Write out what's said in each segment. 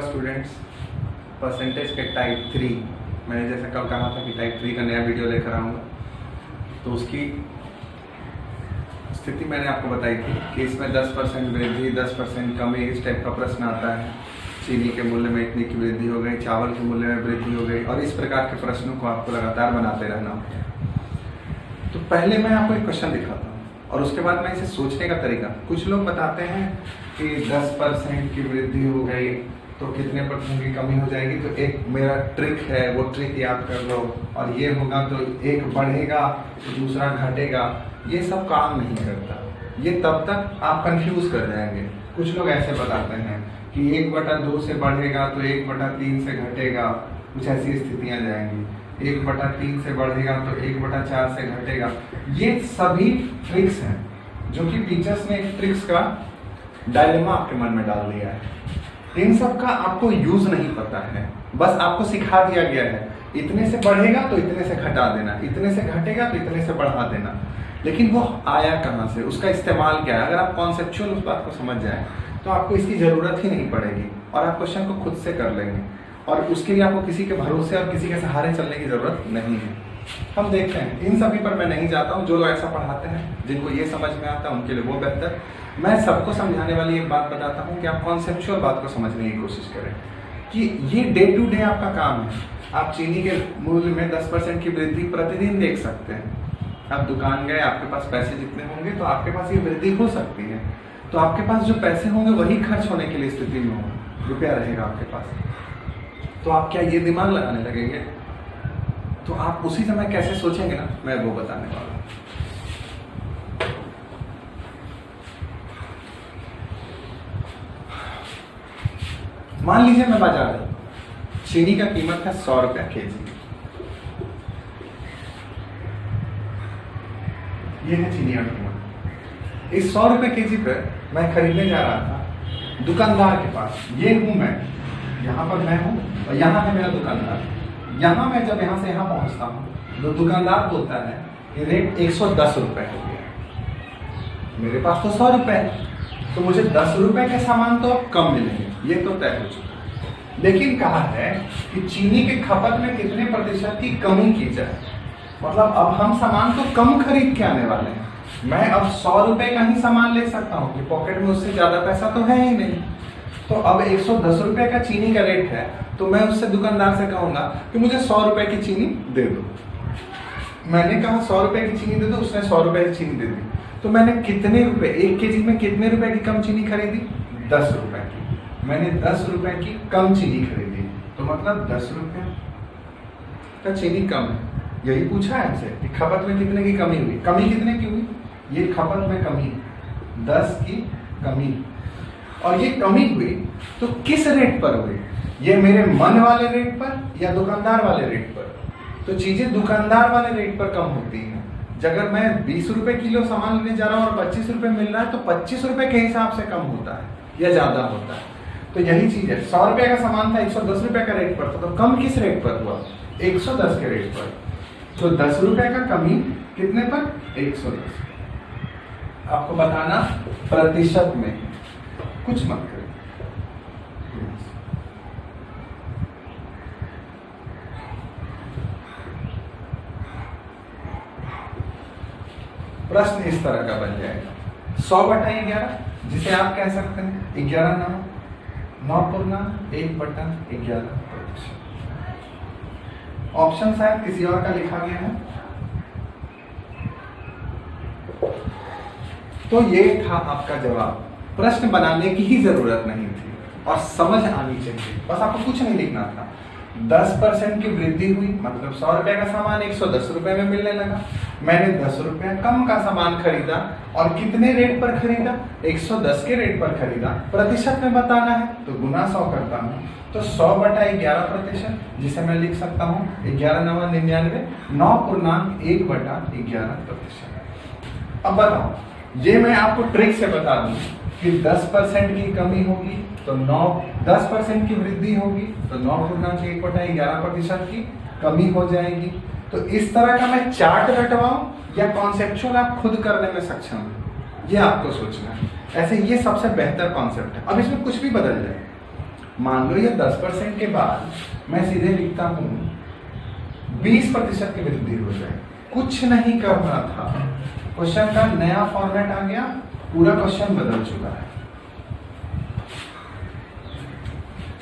नमस्कार students. Percentage के type 3 मैंने जैसा कल कहा था कि टाइप 3 का नया वीडियो लेकर आऊँगा, तो उसकी स्थिति मैंने आपको बताई थी कि इसमें 10% वृद्धि 10% कमी इस टाइप का प्रश्न आता है। चीनी के मूल्य में इतनी की वृद्धि हो गई, चावल के मूल्य में वृद्धि हो गई, और इस प्रकार के प्रश्नों को आपको लगातार बनाते रहना होता है। तो पहले मैं आपको एक क्वेश्चन दिखाता हूँ और उसके बाद मैं इसे सोचने का तरीका। कुछ लोग बताते हैं कि 10% की वृद्धि हो गई तो कितने परसेंट की कमी हो जाएगी, तो एक मेरा ट्रिक है, वो ट्रिक याद कर लो, और ये होगा तो एक बढ़ेगा तो दूसरा घटेगा। ये सब काम नहीं करता, ये तब तक आप कंफ्यूज कर जाएंगे। कुछ लोग ऐसे बताते हैं कि 1/2 से बढ़ेगा तो 1/3 से घटेगा, कुछ ऐसी स्थितियां जाएंगी। 1/3 से बढ़ेगा तो 1/4 से घटेगा। ये सभी ट्रिक्स हैं जो कि टीचर्स ने एक ट्रिक्स का डायलेमा आपके मन में डाल दिया है। इन सब का आपको यूज नहीं पता है, बस आपको सिखा दिया गया है इतने से बढ़ेगा तो इतने से घटा देना, इतने से घटेगा तो इतने से बढ़ा देना। लेकिन वो आया कहाँ से, उसका इस्तेमाल क्या है? अगर आप कॉन्सेप्चुअल उस बात को समझ जाएं तो आपको इसकी जरूरत ही नहीं पड़ेगी और आप क्वेश्चन को खुद से कर लेंगे, और उसके लिए आपको किसी के भरोसे और किसी के सहारे चलने की जरूरत नहीं है। हम देखते हैं, इन सभी पर मैं नहीं जाता हूँ। जो लोग ऐसा पढ़ाते हैं जिनको ये समझ में आता है उनके लिए वो बेहतर। मैं सबको समझाने वाली एक बात बताता हूँ कि आप कॉन्सेप्चुअल बात को समझने की कोशिश करें कि ये डे टू डे आपका काम है। आप चीनी के मूल्य में 10% की वृद्धि प्रतिदिन देख सकते हैं। आप दुकान गए, आपके पास पैसे जितने होंगे तो आपके पास ये वृद्धि हो सकती है, तो आपके पास जो पैसे होंगे वही खर्च होने के लिए स्थिति में होंगे, रुपया रहेगा आपके पास। तो आप क्या ये दिमाग लगाने लगेंगे? तो आप उसी समय कैसे सोचेंगे ना, मैं वो बताने वाला हूँ। मान लीजिए मैं बाजार हूं, चीनी का कीमत है 100 रुपया केजी। ये है चीनी का कीमत। इस 100 रुपये केजी पर मैं खरीदने जा रहा था दुकानदार के पास। ये हूं मैं, यहाँ पर मैं हूं और यहाँ है मेरा दुकानदार। यहाँ मैं जब यहाँ से यहाँ पहुँचता हूँ तो दुकानदार बोलता है कि रेट 110 रुपये हो गया। मेरे पास तो 100 रुपये है, तो मुझे 10 रुपये के सामान तो अब कम मिलेंगे, ये तो तय हो चुका। लेकिन कहा है कि चीनी के खपत में कितने प्रतिशत की कमी की जाए, मतलब अब हम सामान तो कम खरीद के आने वाले हैं। मैं अब 100 रुपये का ही सामान ले सकता हूँ कि पॉकेट में उससे ज्यादा पैसा तो है ही नहीं। तो अब 110 रुपये का चीनी का रेट है, तो मैं उससे दुकानदार से कहूंगा कि मुझे 100 रुपये की चीनी दे दो। मैंने कहा 100 रुपये की चीनी दे दो, उसने 100 रुपये की चीनी दे दी। तो मैंने कितने रुपए, 1 केजी में कितने रुपए की कम चीनी खरीदी? 10 रुपए की। मैंने 10 रुपए की कम चीनी खरीदी, तो मतलब 10 रुपये का चीनी कम है। यही पूछा है हमसे कि खपत में कितने की कमी हुई। कमी कितने की हुई? ये खपत में कमी 10 की कमी, और ये कमी हुई तो किस रेट पर हुई? ये मेरे मन वाले रेट पर या दुकानदार वाले रेट पर? तो चीजें दुकानदार वाले रेट पर कम होती हैं। अगर मैं 20 रुपए किलो सामान लेने जा रहा हूँ और 25 रुपए मिल रहा है, तो 25 रुपए के हिसाब से कम होता है या ज्यादा होता है। तो यही चीज है, 100 रुपए का सामान था, 110 रुपए का रेट पर था, तो कम किस रेट पर हुआ? 110 के रेट पर। तो 10 रुपए का कमी कितने पर? 110। आपको बताना प्रतिशत में, कुछ मत करें। प्रश्न इस तरह का बन जाएगा, 100/11, जिसे आप कह सकते हैं 11/9 ऑप्शन शायद किसी और का लिखा गया है। तो ये था आपका जवाब। प्रश्न बनाने की ही जरूरत नहीं थी और समझ आनी चाहिए, बस आपको कुछ नहीं लिखना था। 10% की वृद्धि हुई, मतलब 100 रुपए का सामान 110 रुपए में मिलने लगा। मैंने 10 रुपया कम का सामान खरीदा, और कितने रेट पर खरीदा? 110 के रेट पर खरीदा। प्रतिशत में बताना है तो गुना 100 करता हूँ, तो 100/11%, जिसे मैं लिख सकता हूँ 11×9=99, 9.1/11%। अब बताओ, ये मैं आपको ट्रिक से बता दूं कि 10% की कमी होगी तो 10% की वृद्धि होगी तो 9×1/11% की कमी हो जाएगी। तो इस तरह का मैं चार्ट रटवाऊं या कॉन्सेप्चुअल आप खुद करने में सक्षम हैं, ये आपको सोचना है। ऐसे ये सबसे बेहतर कॉन्सेप्ट है। अब इसमें कुछ भी बदल जाए, मान लो ये 10% के बाद मैं सीधे लिखता हूं 20% की वृद्धि हो जाए। कुछ नहीं करना था, क्वेश्चन का नया फॉर्मेट आ गया, पूरा क्वेश्चन बदल चुका है।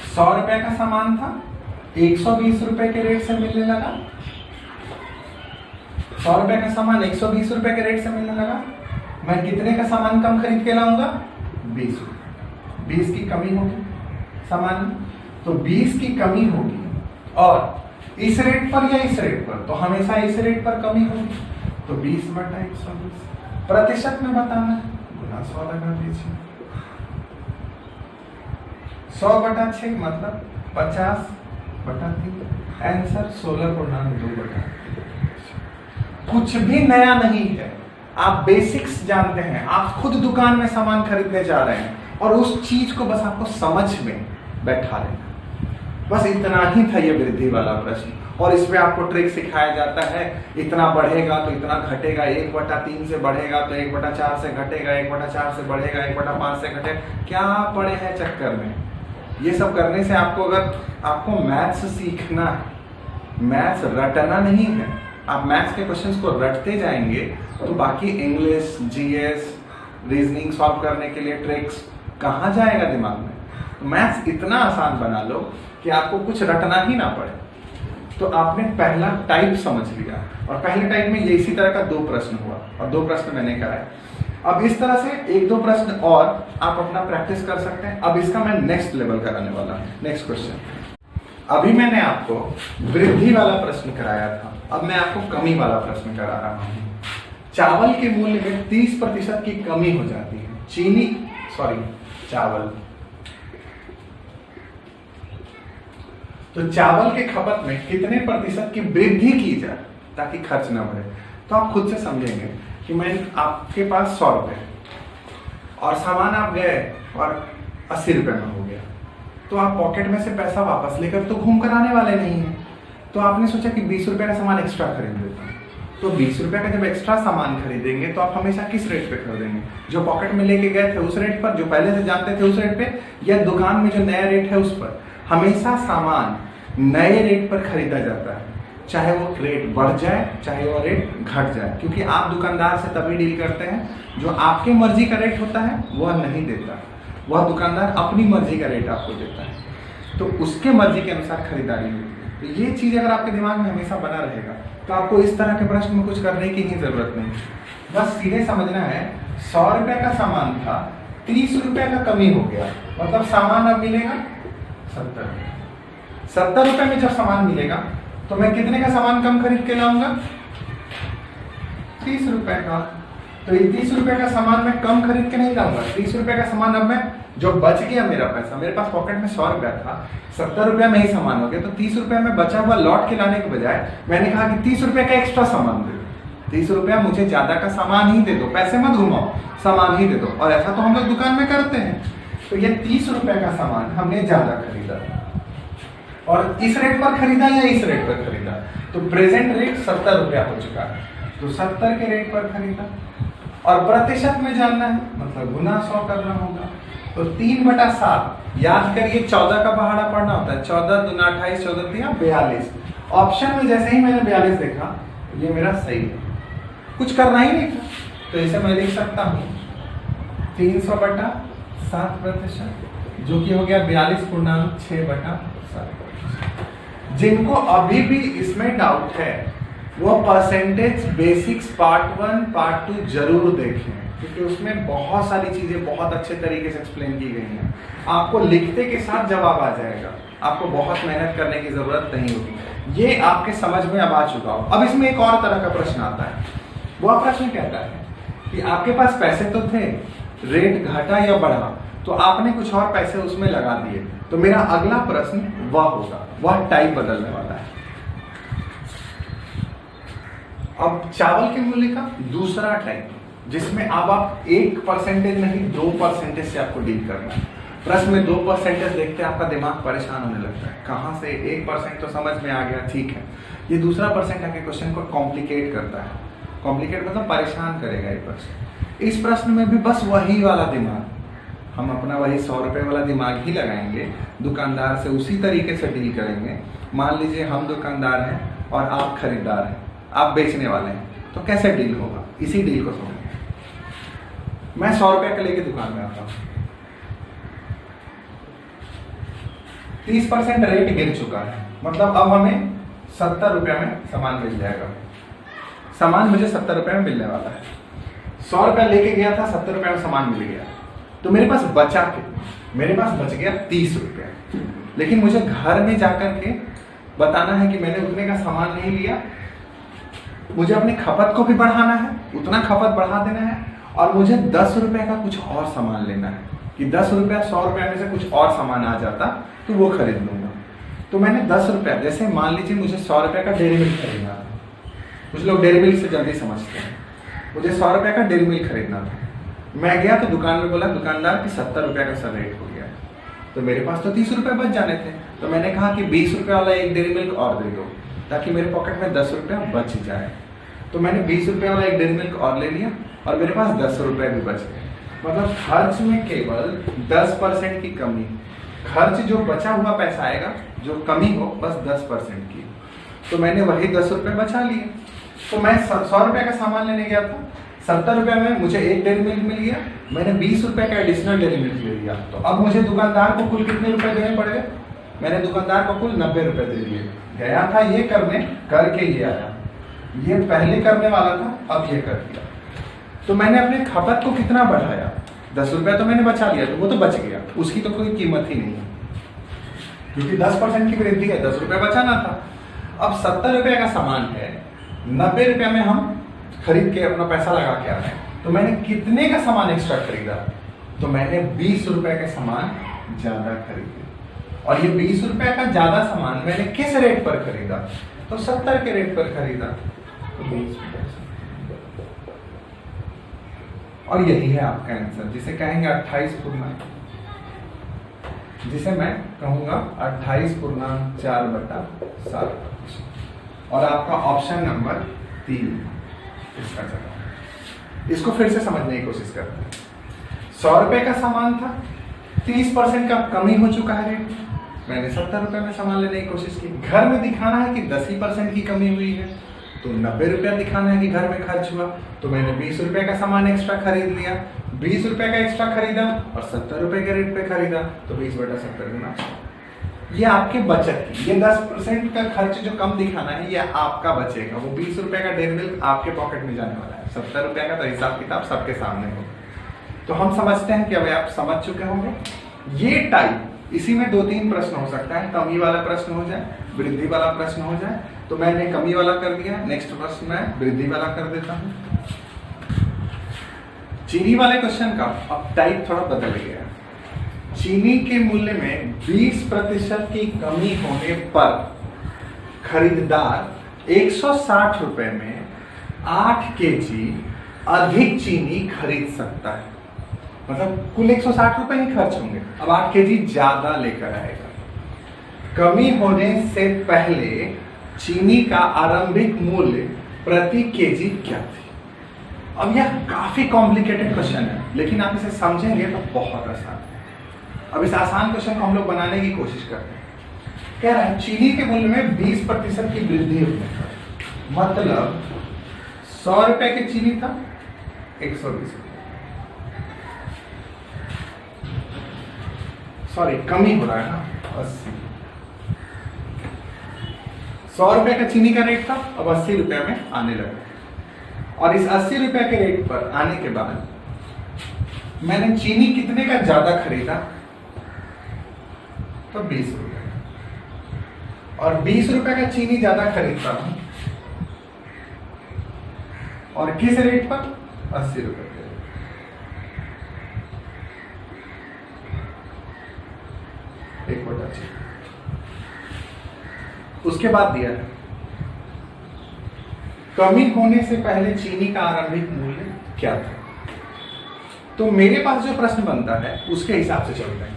100 रुपए का सामान था, 120 रुपए के रेट से मिलने लगा। 100 रुपए का सामान 120 रुपए के रेट से मिलने लगा। मैं कितने का सामान कम खरीद के लाऊंगा? 20 रुपए। 20 की कमी होगी सामान, तो 20 की कमी होगी, और इस रेट पर या इस रेट पर, तो हमेशा इस रेट पर कमी होगी। तो 20 बटा 120 प्रतिशत में बताना है, गुना 100 लगा दीजिए। 100 बटा 6 मतलब 50 बटा 3, आंसर 16.2 बटा। कुछ भी नया नहीं है, आप बेसिक्स जानते हैं, आप खुद दुकान में सामान खरीदने जा रहे हैं और उस चीज को बस आपको समझ में बैठा लेना। बस इतना ही था ये वृद्धि वाला प्रश्न, और इसमें आपको ट्रिक सिखाया जाता है, इतना बढ़ेगा तो इतना घटेगा, 1/3 से बढ़ेगा तो 1/4 से घटेगा, 1/4 से बढ़ेगा 1/5 से घटेगा। क्या पड़े हैं चक्कर में? ये सब करने से आपको, अगर आपको मैथ्स सीखना है, मैथ्स रटना नहीं है, आप मैथ्स के क्वेश्चंस को रटते जाएंगे तो बाकी इंग्लिश, जीएस, रीजनिंग सॉल्व करने के लिए ट्रिक्स कहाँ जाएगा दिमाग में। तो मैथ्स इतना आसान बना लो कि आपको कुछ रटना ही ना पड़े। तो आपने पहला टाइप समझ लिया, और पहले टाइप में ये इसी तरह का 2 प्रश्न हुआ, और 2 प्रश्न मैंने कराए। अब इस तरह से 1-2 प्रश्न और आप अपना प्रैक्टिस कर सकते हैं। अब इसका मैं नेक्स्ट लेवल कराने वाला हूं। नेक्स्ट क्वेश्चन, अभी मैंने आपको वृद्धि वाला प्रश्न कराया था, अब मैं आपको कमी वाला प्रश्न करा रहा हूं। चावल के मूल्य में 30% की कमी हो जाती है। चावल, तो चावल के खपत में कितने प्रतिशत की वृद्धि की जाए ताकि खर्च ना बढ़े। तो आप खुद से समझेंगे कि मैं आपके पास 100 रुपए और सामान आप गए और 80 रुपए में हो गया, तो आप पॉकेट में से पैसा वापस लेकर तो घूम कर आने वाले नहीं है। तो आपने सोचा कि 20 रुपए का सामान एक्स्ट्रा खरीद लेता हूं। तो 20 रुपए का जब एक्स्ट्रा सामान खरीदेंगे तो आप हमेशा किस रेट पे खरीदेंगे? जो पॉकेट में लेके गए थे उस रेट पर, जो पहले से जानते थे उस रेट पे, या दुकान में जो नया रेट है उस पर? हमेशा सामान नए रेट पर खरीदा जाता है, चाहे वो रेट बढ़ जाए चाहे वो रेट घट जाए, क्योंकि आप दुकानदार से तभी डील करते हैं जो आपके मर्जी का रेट होता है वह नहीं देता, वह दुकानदार अपनी मर्जी का रेट आपको देता है, तो उसके मर्जी के अनुसार खरीदारी होती है। तो ये चीज अगर आपके दिमाग में हमेशा बना रहेगा तो आपको इस तरह के प्रश्न में कुछ करने की ही जरूरत नहीं, बस सीधे समझना है 100 रुपए का सामान था, 30 रुपए का कमी हो गया, मतलब सामान अब मिलेगा 70 रुपए। 70 रुपए में जब सामान मिलेगा तो मैं कितने का सामान कम खरीद के लाऊंगा? 30 रुपए का। तो ये 30 रुपए का सामान मैं कम खरीद के नहीं लाऊंगा। 30 रुपए का सामान अब मैं, जो बच गया मेरा पैसा, मेरे पास पॉकेट में 100 रुपया था, 70 रुपया में ही सामान हो गया, तो 30 रुपया में बचा हुआ लौट के लाने के बजाय मैंने कहा कि 30 रुपए का एक्स्ट्रा सामान दे दो, 30 रुपया मुझे ज्यादा का सामान ही दे दो, पैसे मत घुमाओ, सामान ही दे दो। और ऐसा तो हम लोग दुकान में करते हैं। तो ये 30 रुपए का सामान हमने ज्यादा खरीदा, और इस रेट पर खरीदा या इस रेट पर खरीदा, तो प्रेजेंट रेट 70 रुपया हो चुका है, तो 70 के रेट पर खरीदा। और प्रतिशत में जानना है, मतलब गुना 100 करना होगा, तो 3/7। याद करिए 14 का पहाड़ा पढ़ना होता है, 14 दूना 28, 14 3 42। ऑप्शन में जैसे ही मैंने 42 देखा, ये मेरा सही है, कुछ करना ही नहीं था, तो इसे मैं लिख सकता हूँ 300/7%, जो कि हो गया 42.6/7। जिनको अभी भी इसमें डाउट है वो परसेंटेज बेसिक्स पार्ट 1 पार्ट 2 जरूर देखें, क्योंकि उसमें बहुत सारी चीजें बहुत अच्छे तरीके से एक्सप्लेन की गई हैं। आपको लिखते के साथ जवाब आ जाएगा, आपको बहुत मेहनत करने की जरूरत नहीं होगी। ये आपके समझ में अब आ चुका हो। अब इसमें एक और तरह का प्रश्न आता है। वह प्रश्न कहता है कि आपके पास पैसे तो थे, रेट घटा या बढ़ा, तो आपने कुछ और पैसे उसमें लगा दिए, तो मेरा अगला प्रश्न वह होगा, वह टाइप बदलने वाला है। अब चावल के मूल्य का दूसरा टाइप, जिसमें अब आप 1% नहीं 2% से आपको डील करना है। प्रश्न में 2% देखते आपका दिमाग परेशान होने लगता है, कहां से 1% तो समझ में आ गया, ठीक है, ये दूसरा परसेंट आके क्वेश्चन को कॉम्प्लिकेट करता है। कॉम्प्लिकेट मतलब परेशान करेगा ये प्रश्न। इस प्रश्न में भी बस वही वाला दिमाग, हम अपना वही 100 रुपये वाला दिमाग ही लगाएंगे, दुकानदार से उसी तरीके से डील करेंगे। मान लीजिए हम दुकानदार हैं और आप खरीदार हैं, आप बेचने वाले हैं, तो कैसे डील होगा, इसी डील को समझेंगे। मैं 100 रुपये का लेके दुकान में आता हूँ, 30% रेट गिर चुका है, मतलब अब हमें 70 रुपये में सामान मिल जाएगा। सामान मुझे 70 रुपये में मिलने वाला है। 100 रुपया लेके गया था, 70 रुपये में सामान मिल गया, तो मेरे पास बचा कितना? मेरे पास बच गया 30 रुपया। लेकिन मुझे घर में जाकर के बताना है कि मैंने उतने का सामान नहीं लिया, मुझे अपनी खपत को भी बढ़ाना है, उतना खपत बढ़ा देना है, और मुझे 10 रुपये का कुछ और सामान लेना है कि 10 रुपया 100 रुपये में से कुछ और सामान आ जाता तो वो खरीद लूंगा। तो मैंने 10 रुपया, जैसे मान लीजिए मुझे 100 रुपये का डेयरी मिल्क खरीदना था, कुछ लोग डेयरी मिल्क से जल्दी समझते हैं, मुझे 100 रुपये का डेयरी मिल्क खरीदना था। मैं गया तो दुकान में बोला दुकानदार कि 70 रुपये का सर रेट हो गया है, तो मेरे पास तो 30 रुपये बच जाने थे, तो मैंने कहा कि 20 रुपये वाला एक डेयरी मिल्क और दे दो ताकि मेरे पॉकेट में 10 रुपया बच जाए। तो मैंने 20 रुपये वाला एक डेयरी मिल्क और ले लिया और मेरे पास 10 रुपये भी बच गए। मतलब खर्च में केवल 10% की कमी, खर्च जो बचा हुआ पैसा आएगा, जो कमी हो बस 10% की, तो मैंने वही 10 रुपये बचा लिए। तो मैं 100 रुपये का सामान लेने गया था, 70 रुपये में मुझे एक डेयरी मिल्क मिल गया, मैंने 20 रुपये का एडिशनल डेयरी मिल्क ले लिया, तो अब मुझे दुकानदार को कुल कितने रुपए देने पड़ गए? मैंने दुकानदार को कुल 90 रुपये दे दिए। गया था ये करने, करके ये आया, ये पहले करने वाला था, अब ये कर दिया। तो मैंने अपने खपत को कितना बढ़ाया? 10 रुपये तो मैंने बचा लिया, तो वो तो बच गया, उसकी तो कोई कीमत ही नहीं है, क्योंकि 10% की वृद्धि है, 10 रुपये बचाना था। अब 70 रुपये का सामान है, 90 रुपये में हम खरीद के अपना पैसा लगा के आ रहे हैं, तो मैंने कितने का सामान एक्स्ट्रा खरीदा? तो मैंने 20 रुपये का सामान ज्यादा खरीदा। और ये 20 रुपये का ज्यादा सामान मैंने किस रेट पर खरीदा? तो 70 के रेट पर खरीदा, तो 20 रुपये। और यही है आपका आंसर, जिसे कहेंगे 28 पूर्णांक, जिसे मैं कहूंगा 28.4/7। और आपका ऑप्शन नंबर 3 इसका जवाब। इसको फिर से समझने की कोशिश करते हैं। 100 रुपये का सामान था, 30% का कमी हो चुका है रेट, मैंने 70 रुपये में सामान लेने की कोशिश की। घर में दिखाना है कि 10% की कमी हुई है, तो 90 रुपया दिखाना है कि घर में खर्च हुआ, तो मैंने 20 रुपये का सामान एक्स्ट्रा खरीद लिया। 20 रुपये का एक्स्ट्रा खरीदा और 70 रुपये के रेट पे खरीदा, तो 20/70 गुना। ये आपके बचत की, ये 10% का खर्च जो कम दिखाना है, ये आपका बचेगा। वो 20 रुपये का डेयरी मिल्क आपके पॉकेट में जाने वाला है, 70 रुपये का तो हिसाब किताब सबके सामने हो। तो हम समझते हैं कि अब आप समझ चुके होंगे। ये टाइप, इसी में 2-3 प्रश्न हो सकता है, कमी वाला प्रश्न हो जाए, वृद्धि वाला प्रश्न हो जाए। तो मैंने कमी वाला कर दिया, नेक्स्ट प्रश्न मैं वृद्धि वाला कर देता हूं। चीनी वाले क्वेश्चन का अब टाइप थोड़ा बदल गया। चीनी के मूल्य में 20% की कमी होने पर खरीदार 160 रुपए में 8 केजी अधिक चीनी खरीद सकता है। मतलब कुल 160 रुपए ही खर्च होंगे, अब 8 केजी ज्यादा लेकर आएगा। कमी होने से पहले चीनी का आरंभिक मूल्य प्रति केजी क्या थी? अब यह काफी कॉम्प्लिकेटेड क्वेश्चन है, लेकिन आप इसे समझेंगे तो बहुत आसान है। अब इस आसान क्वेश्चन को हम लोग बनाने की कोशिश करते हैं। कह रहा है चीनी के मूल्य में 20% की वृद्धि होने पर, मतलब 100 रुपए की चीनी था 120 रुपए, सॉरी कमी हो रहा है ना, 80। 100 रुपए का चीनी का रेट था, अब 80 रुपए में आने लगा। और इस 80 रुपए के रेट पर आने के बाद मैंने चीनी कितने का ज्यादा खरीदा? तो 20 रुपए। और 20 रुपए का चीनी ज्यादा खरीदता हूं, और किस रेट पर? 80 रुपए के रेट। एक बटा 6। उसके बाद दिया है कमी होने से पहले चीनी का आरंभिक मूल्य क्या था। तो मेरे पास जो प्रश्न बनता है उसके हिसाब से चलते हैं।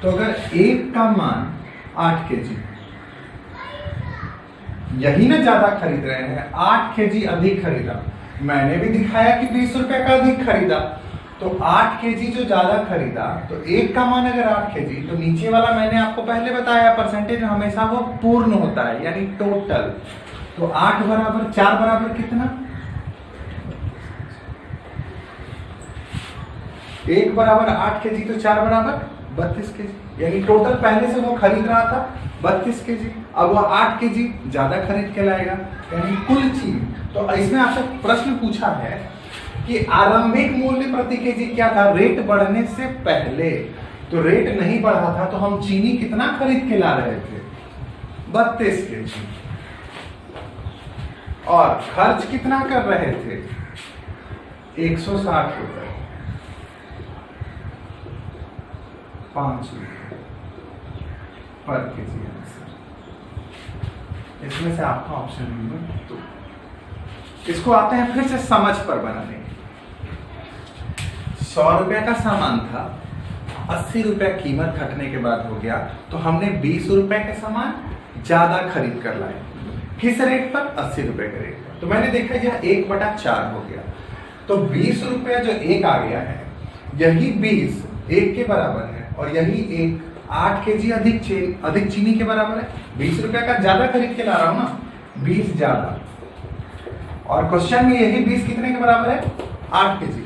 तो अगर एक का मान 8 केजी, यही ना ज्यादा खरीद रहे हैं, 8 केजी अधिक खरीदा, मैंने भी दिखाया कि 20 रुपए का अधिक खरीदा, तो 8 केजी जो ज्यादा खरीदा, तो एक का मान अगर 8 केजी, तो नीचे वाला मैंने आपको पहले बताया परसेंटेज हमेशा वो पूर्ण होता है, यानी टोटल। तो 8 बराबर 4 बराबर कितना, 1 बराबर 8 केजी, तो 4 बराबर 32 केजी, यानी टोटल पहले से वो खरीद रहा था 32 केजी, अब वो 8 केजी ज्यादा खरीद के लाएगा, यानी कुल चीज। तो इसमें आपसे प्रश्न पूछा है कि आरंभिक मूल्य प्रति केजी क्या था रेट बढ़ने से पहले। तो रेट नहीं बढ़ा था तो हम चीनी कितना खरीद के ला रहे थे, 32 केजी, और खर्च कितना कर रहे थे, 160 रुपए, 5 रुपए पर केजी आंसर। इसमें से आपका ऑप्शन नंबर 2। इसको आते हैं फिर से समझ पर बनाने। 100 रुपए का सामान था, 80 रुपए कीमत घटने के बाद हो गया, तो हमने 20 रुपए के सामान ज्यादा खरीद कर लाए। किस रेट पर, 80 रुपए के रेट पर। तो मैंने देखा यह 1/4 हो गया, तो 20 रुपया जो एक आ गया है, यही 20 1 के बराबर है, और यही 1 8 केजी अधिक चीनी के बराबर है। 20 रुपया का ज्यादा खरीद के ला रहा हूं ना, 20 ज्यादा, और क्वेश्चन में यही 20 कितने के बराबर है, 8 केजी के।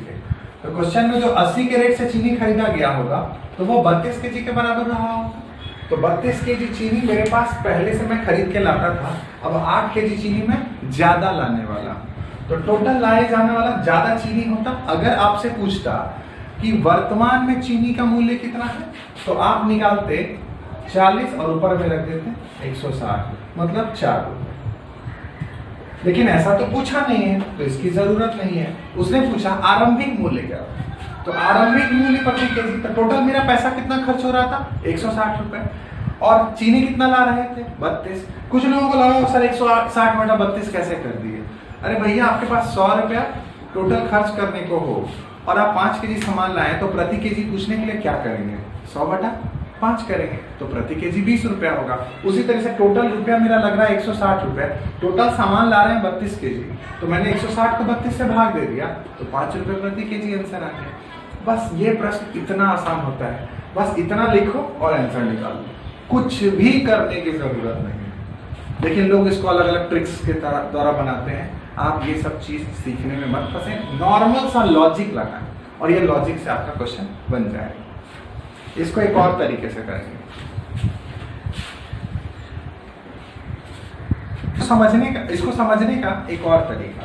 तो क्वेश्चन में जो 80 के रेट से चीनी खरीदा गया होगा, तो वो 32 केजी के बराबर रहा होगा। तो 32 केजी चीनी मेरे पास पहले से मैं खरीद के लाता था, अब 8 केजी चीनी में ज्यादा लाने वाला। तो टोटल लाए जाने वाला ज्यादा चीनी होता। अगर आपसे पूछता कि वर्तमान में चीनी का मूल्य कितना है, तो आप निकालते 40 और ऊपर में रख देते 160, मतलब 4 रुपए। लेकिन ऐसा तो पूछा नहीं है, तो इसकी जरूरत नहीं है। उसने पूछा आरंभिक मूल्य क्या, तो आरंभिक मूल्य प्रति केजी। तो टोटल मेरा पैसा कितना खर्च हो रहा था, 160 रुपए, और चीनी कितना ला रहे थे, 32। कुछ लोगों को लगा सर 160/32 कैसे कर दिए। अरे भैया, आपके पास 100 रुपया टोटल खर्च करने को हो और आप 5 केजी सामान लाए, तो प्रति केजी पूछने के लिए क्या करेंगे, 100/5 करेंगे, तो प्रति केजी 20 रुपया होगा। उसी तरह से टोटल रुपया मेरा लग रहा है 160 रुपया, टोटल सामान ला रहे हैं 32 केजी, तो मैंने 160 को 32 से भाग दे दिया, तो 5 रुपये प्रति केजी आंसर आ गया। बस ये प्रश्न इतना आसान होता है, बस इतना लिखो और आंसर निकालो, कुछ भी करने की जरूरत नहीं है। लेकिन लोग इसको अलग अलग ट्रिक्स के द्वारा बनाते हैं। आप ये सब चीज सीखने में मत फंसे, नॉर्मल सा लॉजिक लगाएं और ये लॉजिक से आपका क्वेश्चन बन जाएगा। इसको एक और तरीके से करेंगे, इसको समझने का एक और तरीका।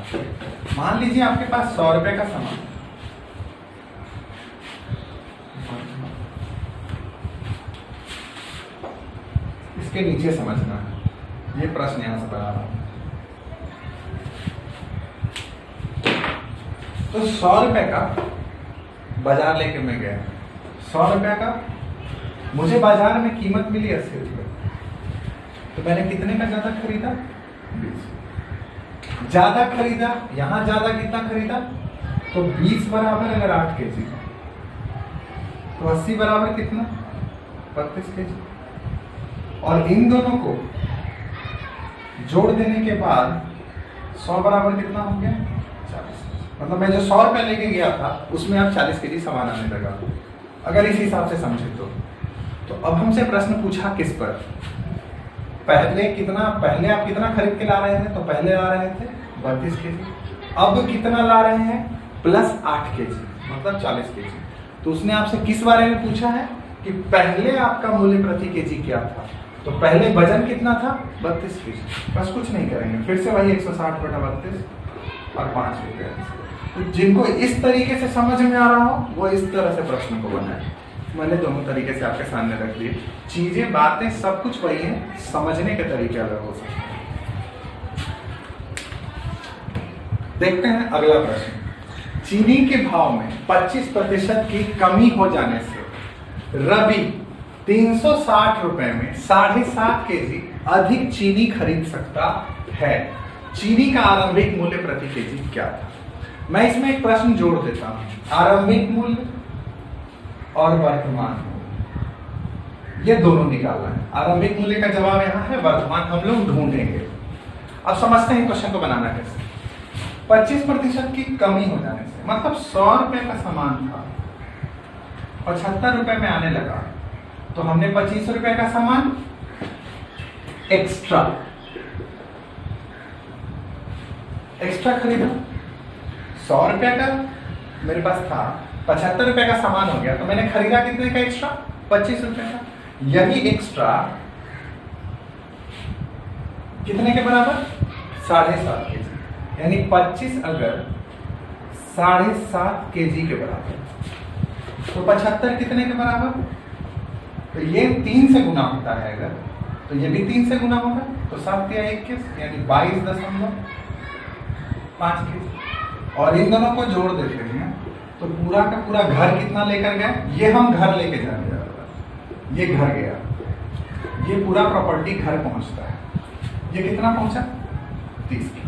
मान लीजिए आपके पास 100 रुपए का सामान, इसके नीचे समझना है, ये प्रश्न यहां से बना रहा हूं। तो 100 रुपए का बाजार लेके मैं गया, 100 रुपए का मुझे बाजार में कीमत मिली 80 रुपए, तो मैंने कितने का ज्यादा खरीदा, 20 ज्यादा खरीदा। यहां ज्यादा कितना खरीदा, तो 20 बराबर अगर 8 केजी, तो 80 बराबर कितना, 32 केजी। और इन दोनों को जोड़ देने के बाद 100 बराबर कितना हो गया, 40। मतलब मैं जो 100 रुपए लेके गया था उसमें अब 40 केजी सामान आने लगा, अगर इस हिसाब से समझे तो अब हमसे प्रश्न पूछा किस पर, पहले आप कितना खरीद के ला रहे थे, तो पहले ला रहे थे 32 केजी, अब कितना ला रहे हैं, प्लस 8 केजी, मतलब 40 केजी। तो उसने आपसे किस बारे में पूछा है कि पहले आपका मूल्य प्रति केजी क्या था, तो पहले वजन कितना था, 32 केजी। बस कुछ नहीं करेंगे, फिर से वही 160/32 और 5 रुपये। तो जिनको इस तरीके से समझ में आ रहा हो वो इस तरह से प्रश्न को बनाए। मैंने दोनों तरीके से आपके सामने रख दिए, चीजें बातें सब कुछ वही है, समझने के तरीके अलग हो सकते हैं। देखते हैं अगला प्रश्न। चीनी के भाव में 25% की कमी हो जाने से रवि 360 रुपए में 7.5 केजी अधिक चीनी खरीद सकता है। चीनी का आरंभिक मूल्य प्रति केजी क्या था। मैं इसमें एक प्रश्न जोड़ देता हूं, आरंभिक मूल्य और वर्तमान मूल्य, ये दोनों निकालना है। आरंभिक मूल्य का जवाब यहां है, वर्तमान हम लोग ढूंढेंगे। अब समझते हैं क्वेश्चन को बनाना कैसे। 25% की कमी हो जाने से, मतलब 100 रुपए का सामान था 75 रुपए में आने लगा, तो हमने 25 रुपए का सामान एक्स्ट्रा खरीदा। 100 रुपए का मेरे पास था, 75 रुपए का सामान हो गया, तो मैंने खरीदा कितने का एक्स्ट्रा? 25 रुपए का। यही एक्स्ट्रा कितने के बराबर? 7.5 kg, यानी 25 अगर 7.5 kg के बराबर, तो 75 कितने के बराबर? तो ये 3 से गुना होता है अगर, तो ये भी 3 से गुना होगा, तो 7 या 21, यानी 22.5 kg। और इन दोनों को जोड़ देते हैं तो पूरा का पूरा घर कितना लेकर गए? ये हम घर लेके जा रहे हैं, ये घर गया, ये पूरा प्रॉपर्टी घर पहुंचता है, ये कितना पहुंचा? 30 kg।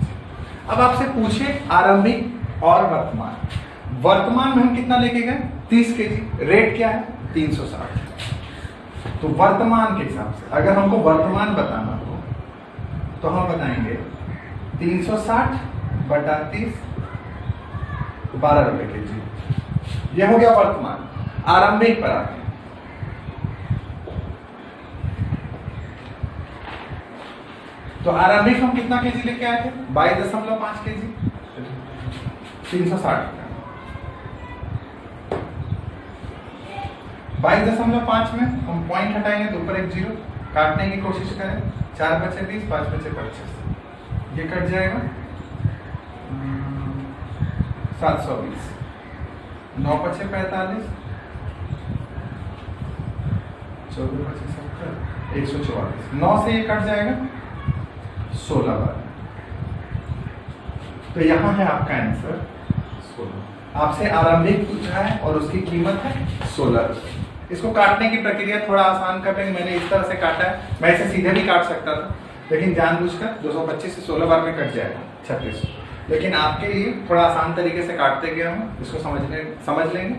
अब आपसे पूछे आरंभिक और वर्तमान में हम कितना लेके गए? 30 kg। रेट क्या है? 360। तो वर्तमान के हिसाब से अगर हमको वर्तमान बताना हो तो हम बताएंगे 360 बटा 30, 12 रुपए के जी। यह हो गया वर्तमान। आरंभिक पर आते हैं, तो आरंभिक हम कितना केजी लेके आए थे? 22.5 kg, 360 रुपए। 22.5 में हम पॉइंट हटाएंगे तो ऊपर एक 0 काटने की कोशिश करें। 4 बचे 20, 5 बचे 25, ये कट जाएगा 720, 9 बचे 45, 14 बचे 70, 144, 9 से ये कट जाएगा 16 बार। तो यहां है आपका आंसर 16। आपसे आरंभिक पूछा है और उसकी कीमत है 16 रुपए। इसको काटने की प्रक्रिया थोड़ा आसान कर देंगे। मैंने इस तरह से काटा है, मैं इसे सीधे भी काट सकता था, लेकिन जानबूझकर 225 से 16 बार में कट जाएगा 36। लेकिन आपके लिए थोड़ा आसान तरीके से काटते गया हूँ, इसको समझ लेंगे।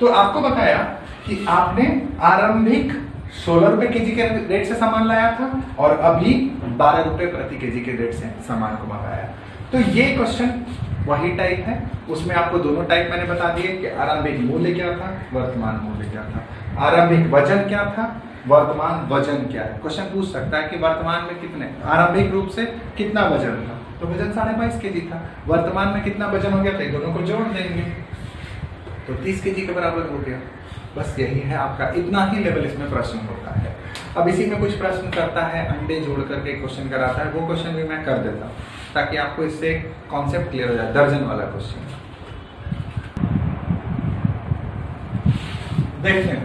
तो आपको बताया कि आपने आरंभिक 16 रुपए केजी के रेट से सामान लाया था और अभी 12 रुपए प्रति केजी के रेट से सामान को मंगाया। तो ये क्वेश्चन वही टाइप है, उसमें आपको दोनों टाइप मैंने बता दिए कि आरंभिक मूल्य क्या था, वर्तमान मूल्य क्या था, आरंभिक वजन क्या था, वर्तमान वजन क्या है। क्वेश्चन पूछ सकता है कि वर्तमान में कितने, आरंभिक रूप से कितना वजन था, तो वजन 22.5 kg था। वर्तमान में कितना वजन हो गया था, दोनों को जोड़ देंगे तो 30 kg के बराबर हो गया। बस यही है आपका, इतना ही लेवल इसमें प्रश्न होता है। अब इसी में कुछ प्रश्न करता है, अंडे जोड़ करके क्वेश्चन कराता है, वो क्वेश्चन भी मैं कर देता हूँ ताकि आपको इससे कॉन्सेप्ट क्लियर हो जाए। दर्जन वाला क्वेश्चन देखें,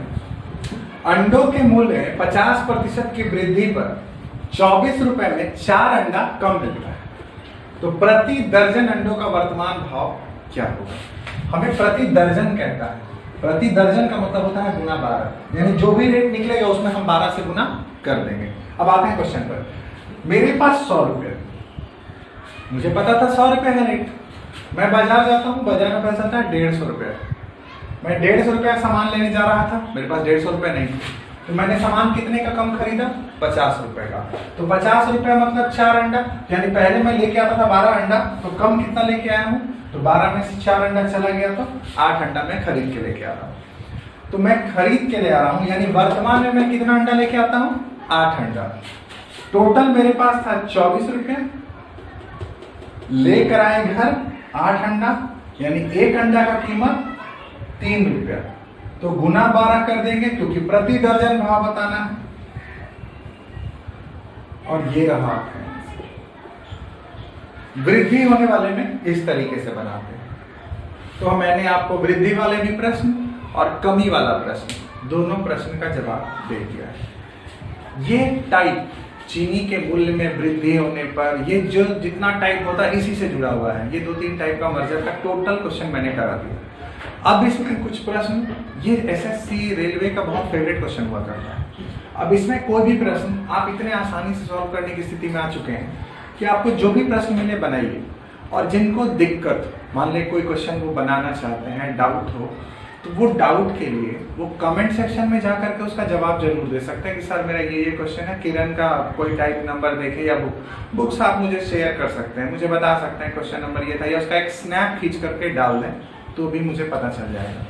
अंडों के मूल्य में 50% की वृद्धि पर 24 रुपए में 4 अंडा कम मिलता है, तो प्रति दर्जन अंडों का वर्तमान भाव क्या होगा। हमें प्रति दर्जन कहता है, प्रति दर्जन का मतलब होता है गुना 12, यानी जो भी रेट निकलेगा उसमें हम 12 से गुना कर देंगे। अब आते हैं क्वेश्चन पर। मेरे पास 100 रुपए, मुझे पता था 100 रुपए है रेट, मैं बाजार जाता हूँ, बाजार में पैसा था 150 रुपए, मैं 150 रुपए का सामान लेने जा रहा था, मेरे पास 150 रुपए नहीं थे, तो मैंने सामान कितने का कम खरीदा? 50 रुपए का। तो 50 रुपए मतलब 4 अंडा, यानी पहले मैं लेके आता था 12 अंडा, तो कम कितना लेके आया हूँ? तो 12 में से 4 अंडा चला गया, तो 8 अंडा मैं खरीद के लेके आ रहा हूँ। तो मैं खरीद के ले आ रहा हूँ, यानी वर्तमान में मैं कितना अंडा लेके आता हूँ? 8 अंडा। टोटल मेरे पास था 24 रुपए, लेकर आए घर 8 अंडा, यानी एक अंडा का कीमत 3 रुपया, तो गुना 12 कर देंगे क्योंकि प्रति दर्जन भाव बताना है। और ये रहा आपका वृद्धि होने वाले में इस तरीके से बनाते हैं। तो मैंने आपको वृद्धि वाले भी प्रश्न और कमी वाला प्रश्न, दोनों प्रश्न का जवाब दे दिया है। ये टाइप चीनी के मूल्य में वृद्धि होने पर, ये जो जितना टाइप होता है इसी से जुड़ा हुआ है। ये 2-3 टाइप का मर्जर का टोटल क्वेश्चन मैंने करा दिया। अब इसमें कुछ प्रश्न, ये एसएससी रेलवे का बहुत फेवरेट क्वेश्चन हुआ करता है। अब इसमें कोई भी प्रश्न आप इतने आसानी से सॉल्व करने की स्थिति में आ चुके हैं कि आपको जो भी प्रश्न मिले बनाइए, और जिनको दिक्कत, मान ले कोई क्वेश्चन वो बनाना चाहते हैं, डाउट हो, तो वो डाउट के लिए वो कमेंट सेक्शन में जाकर के उसका जवाब जरूर दे सकते हैं कि सर मेरा ये क्वेश्चन है, किरण का कोई टाइप नंबर देखे या बुक्स आप मुझे शेयर कर सकते हैं, मुझे बता सकते हैं क्वेश्चन नंबर ये था, या उसका एक स्नैप खींच करके डाल दें तो भी मुझे पता चल जाएगा।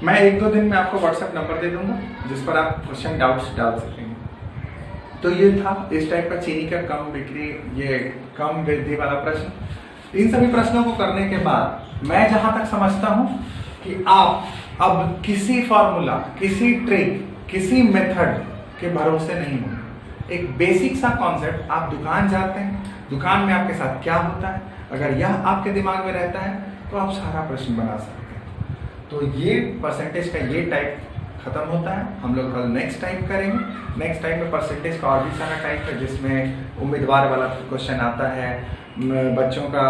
मैं 1-2 दिन में आपको व्हाट्सएप नंबर दे दूंगा जिस पर आप क्वेश्चन डाउट्स डाल सकेंगे। तो ये था इस टाइप का चीनी का कम बिक्री, ये कम वृद्धि वाला प्रश्न। इन सभी प्रश्नों को करने के बाद मैं जहां तक समझता हूं कि आप अब किसी फॉर्मूला, किसी ट्रिक, किसी मेथड के भरोसे नहीं होंगे। एक बेसिक सा कॉन्सेप्ट, आप दुकान जाते हैं, दुकान में आपके साथ क्या होता है, अगर यह आपके दिमाग में रहता है तो आप सारा प्रश्न बना सकते हैं। तो ये परसेंटेज का ये टाइप खत्म होता है। हम लोग कल नेक्स्ट टाइप करेंगे। नेक्स्ट टाइप में परसेंटेज का और भी सारा टाइप है जिसमें उम्मीदवार वाला क्वेश्चन आता है, बच्चों का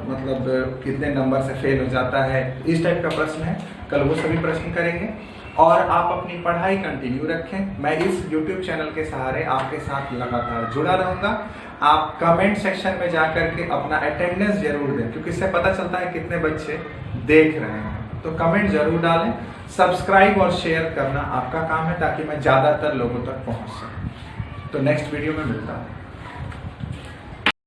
मतलब कितने नंबर से फेल हो जाता है, इस टाइप का प्रश्न है। कल वो सभी प्रश्न करेंगे और आप अपनी पढ़ाई कंटिन्यू रखें। मैं इस YouTube चैनल के सहारे आपके साथ लगातार जुड़ा रहूंगा। आप कमेंट सेक्शन में जाकर के अपना अटेंडेंस जरूर दें क्योंकि इससे पता चलता है कितने बच्चे देख रहे हैं। तो कमेंट जरूर डालें। सब्सक्राइब और शेयर करना आपका काम है ताकि मैं ज़्यादातर लोगों तक पहुंच सकूं। तो नेक्स्ट वीडियो में मिलता हूं।